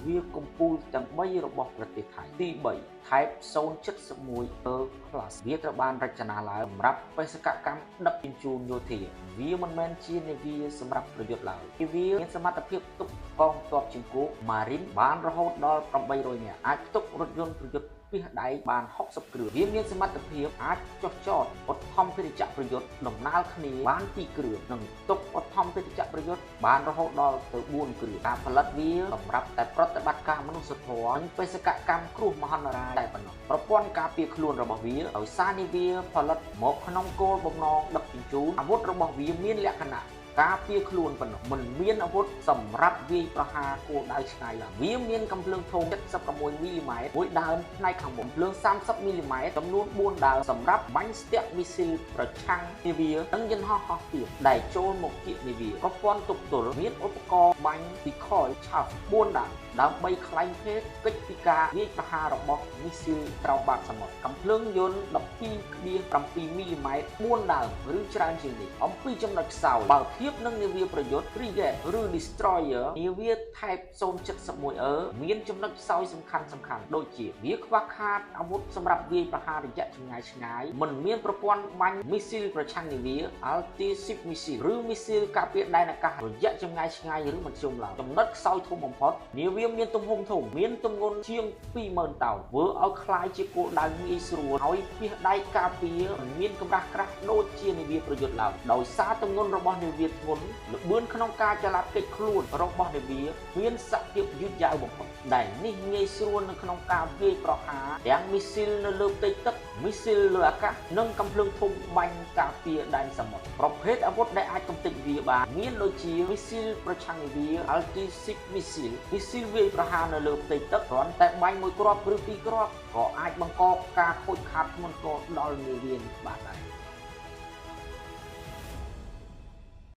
វាកំពូលទាំង3របស់ប្រទេសថៃទី3 Type 071 Plus វាត្រូវបានរចនាឡើងសម្រាប់បេសកកម្មដឹកជញ្ជូនយោធាវាមិនមែនជានាវាសម្រាប់ប្រយុទ្ធឡើយវាមានសមត្ថភាពផ្ទុកកងទ័ពជើងគោក Marine បានរហូតដល់800នាក់អាចផ្ទុករថយន្តប្រយុទ្ធពីដៃបាន60គ្រឿងវាមានសមត្ថភាពអាចចុះចតឧទ្ធម្ភាគចក្រប្រយុទ្ធដំណើរគ្នាបាន2គ្រឿងនិងផ្ទុកឧទ្ធម្ភាគចក្រប្រយុទ្ធបានរហូតដល់ទៅ4គ្រឿងការផលិតវាសម្រាប់តែប្រតិបត្តិការមនុស្សធម៌និងបេសកកម្មគ្រោះមហន្តរាយតែប៉ុណ្ណោះប្រព័ន្ធការពារខ្លួនរបស់វាដោយសារនាវាផលិតមកក្នុងគោលបំណងដឹកជញ្ជូនអាវុធរបស់វាមានលក្ខណៈការពារខ្លួនប៉ុណ្ណោះមិនមានអាវុធសម្រាប់វាយប្រហារគោលដៅឆ្ងាយឡើយវាមានកាំភ្លើងធំ76មីលីម៉ែត្រមួយដើមផ្នែកខាងមុខភ្លើង30មីលីម៉ែត្រចំនួន4ដើមសម្រាប់បាញ់ស្ទាក់មីស៊ីលប្រឆាំងនាវានិងយន្តហោះហោះទាបដែលចូលមកជានាវាប្រព័ន្ធទប់ទល់មានឧបករណ៍បាញ់ពីខលឆាប់4ដើមដើម្បីខ្លែងភេទកិច្ចពីការវាយប្រហាររបស់មីស៊ីលក្រោមបាតសមុទ្រកាំភ្លើងយន្ត 12.7 មីលីម៉ែត្រ4ដើមឬច្រើនជាងនេះអំពីចំណុចខ្សោយបើធៀបនឹងនាវាប្រយុទ្ធ Frigate ឬ Destroyer នាវា Type 071 មានចំណុចខ្សោយសំខាន់ដូចជាវាខ្វះខាតអាវុធសម្រាប់វាយប្រហាររយៈចម្ងាយឆ្ងាយមិនមានប្រព័ន្ធបាញ់មីស៊ីលប្រឆាំងនាវា Anti-ship missile ឬមីស៊ីលការពារដែនអាកាសរយៈចម្ងាយឆ្ងាយឬមធ្យមឡើយចំណុចខ្សោយធំបំផុតនាវាមានទំហំធំមានទម្ងន់ជាង 20000 តោនធ្វើឲ្យคล้ายជាគោលដៅងាយស្រួលហើយពាសដៃការពារមិនមានកម្រាស់ក្រាស់ដូចជានាវាប្រយុទ្ធឡើយដោយសារទម្ងន់របស់នាវាធ្ងន់ល្បឿនក្នុងការចល័តកិច្ចខ្លួនរបស់នាវាមានសភាពយឺតយ៉ាវបំផុតដែលនេះងាយស្រួលនៅក្នុងការវាយប្រហារទាំងមីស៊ីលនៅលើផ្ទៃទឹកមីស៊ីលលើអាកាសនិងកាំភ្លើងធំបាញ់ការពារដែនសមុទ្រប្រភេទអាវុធដែលអាចកំទេចវាបានមានដូចជាមីស៊ីលប្រឆាំងនាវា Anti-ship missile មីស៊ីលវាយប្រហារនៅលើផ្ទៃទឹកគ្រាន់តែបាញ់មួយគ្រាប់ឬពីរគ្រាប់ក៏អាចបង្កការខូចខាតធ្ងន់ធ្ងរដល់នាវាបានដែរ